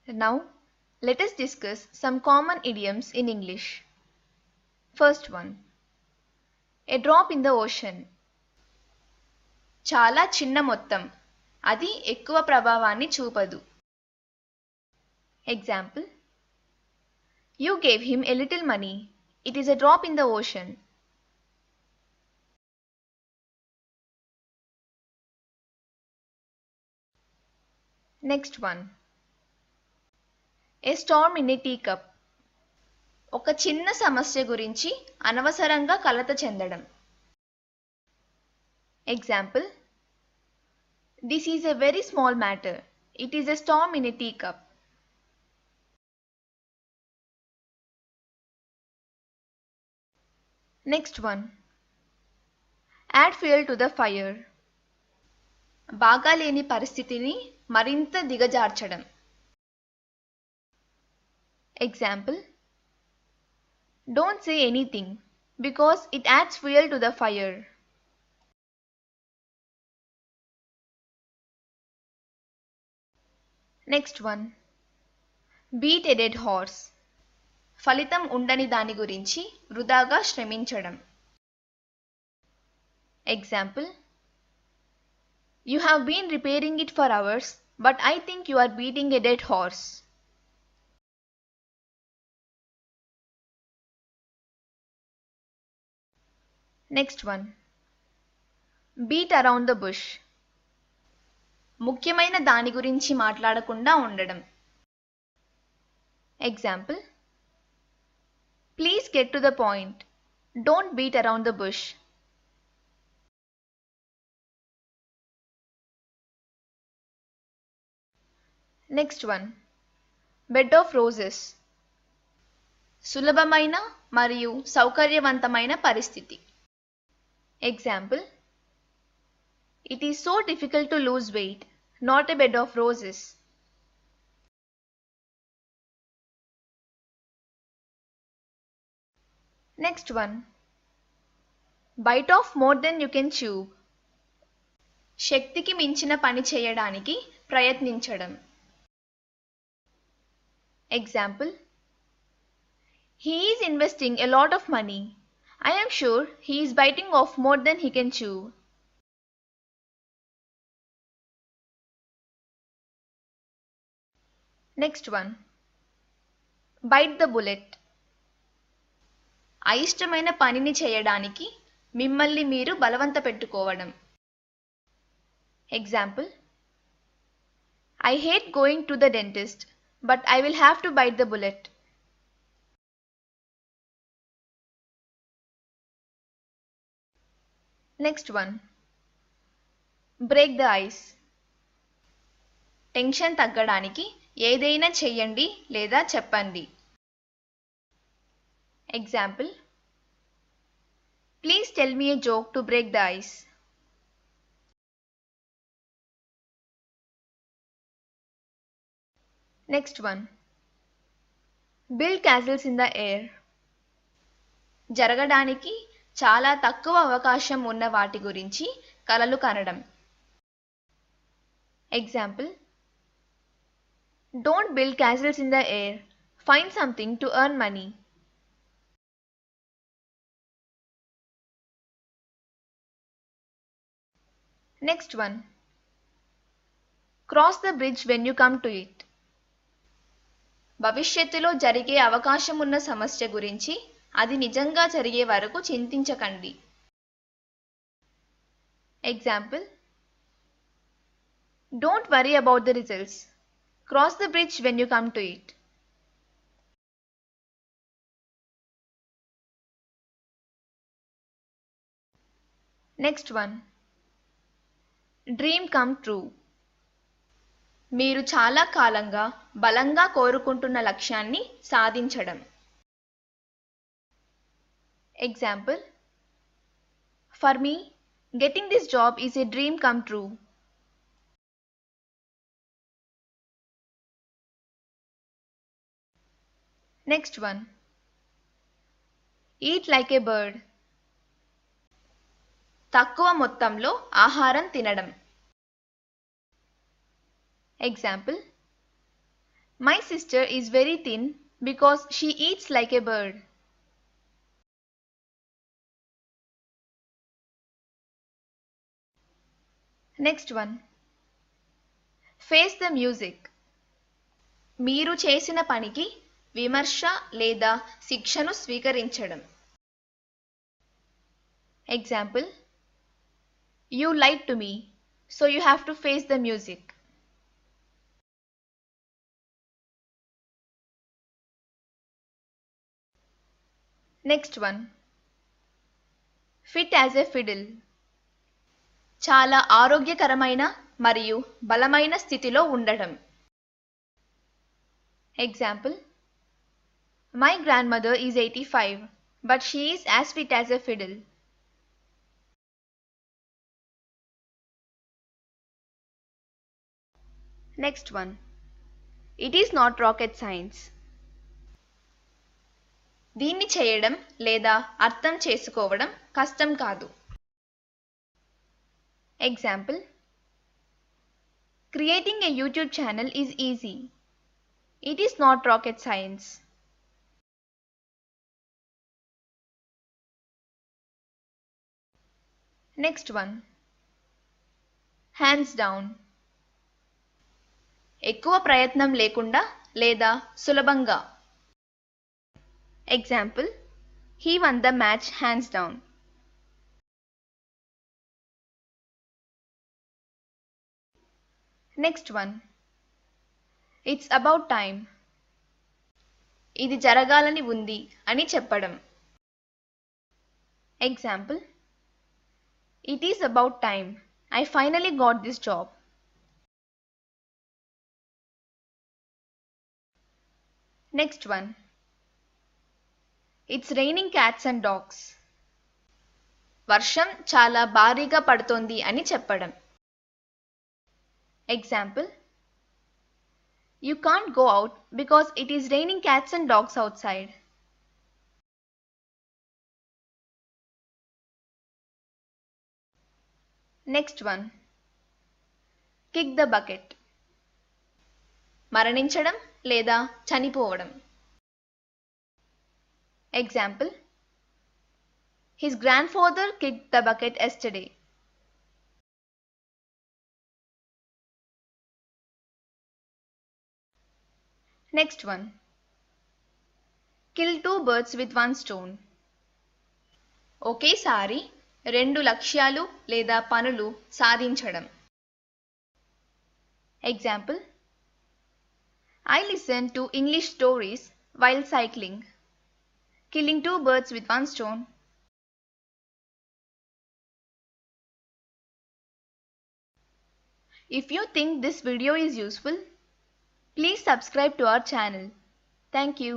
Now, let us discuss some common idioms in English. First one. A drop in the ocean. చాలా చిన్న మొత్తం. అది ఎక్కువ ప్రభావాన్ని చూపదు. Example. You gave him a little money. It is a drop in the ocean. Next one. A storm in a teacup. ఒక చిన్న సమస్య గురించి అనవసరంగా కలత చెందడం. Example. This is a very small matter. It is a storm in a teacup. Next one. Add fuel to the fire. బాగాలేని పరిస్థితిని మరింత దిగజార్చడం. Example. Don't say anything because it adds fuel to the fire. Next one. Beat a dead horse. ఫలితం ఉండని దాని గురించి వృధాగా శ్రమించడం. Example. You have been repairing it for hours, but I think you are beating a dead horse. Next one. Beat around the bush. ముఖ్యమైన దాని గురించి మాట్లాడకుండా ఉండడం. Example. Please get to the point. Don't beat around the bush. Next one. Bed of roses. సులభమైన మరియు సౌకర్యవంతమైన పరిస్థితి. Example. It is so difficult to lose weight, not a bed of roses. Next one. Bite off more than you can chew. శక్తికి మించిన పని చేయడానికి ప్రయత్నించడం. Example. He is investing a lot of money. I am sure he is biting off more than he can chew. Next one. Bite the bullet. అయిష్టమైన పనిని చేయడానికి మిమ్మల్ని మీరు బలవంత పెట్టుకోవడం. Example. I hate going to the dentist, but I will have to bite the bullet. Next one. Break the ice. Tension తగ్గడానికి ఏదైనా చెయ్యండి లేదా చెప్పండి. Example. Please tell me a joke to break the ice. Next one. Build castles in the air. జరగడానికి చాలా తక్కువ అవకాశం ఉన్న వాటి గురించి కలలు కనడం. Example. Don't build castles in the air. Find something to earn money. Next one. Cross the bridge when you come to it. భవిష్యత్తులో జరిగే అవకాశం ఉన్న సమస్య గురించి అది నిజంగా జరిగే వరకు చింతించకండి. Example. Don't worry about the results. Cross the bridge when you come to it. Next one. Dream come true. మీరు చాలా కాలంగా బలంగా కోరుకుంటున్న లక్ష్యాన్ని సాధించడం. Example. For me, getting this job is a dream come true. Next one. Eat like a bird. తక్కువ మొత్తంలో ఆహారం తినడం. Example. My sister is very thin because she eats like a bird. Next one. Face the music. మీరు చేసిన పనికి విమర్శ లేదా శిక్షను స్వీకరించడం. Example. You lied to me, so you have to face the music. Next one. Fit as a fiddle. చాలా ఆరోగ్యకరమైన మరియు బలమైన స్థితిలో ఉండటం. Example. My grandmother is 85, but she is as fit as a fiddle. Next one. It is not rocket science. దీన్ని చేయడం లేదా అర్థం చేసుకోవడం కష్టం కాదు. Example. Creating a YouTube channel is easy. It is not rocket science. Next one. Hands down. ఎక్కువ ప్రయత్నం లేకుండా లేదా సులభంగా. Example. He won the match hands down. Next one. It's about time. ఇది జరగాలని ఉంది అని చెప్పడం. Example. It is about time. I finally got this job. Next one. It's raining cats and dogs. వర్షం చాలా భారీగా పడుతోంది అని చెప్పడం. Example. You can't go out because it is raining cats and dogs outside. Next one. Kick the bucket. మరణించడం లేదా చనిపోవడం. Example. His grandfather kicked the bucket yesterday. Next one. Kill 2 birds with 1 stone. ఒకేసారి 2 లక్ష్యాలు లేదా పనులు సాధించడం. Example. I listen to English stories while cycling. Killing 2 birds with 1 stone. If you think this video is useful, please subscribe to our channel. Thank you.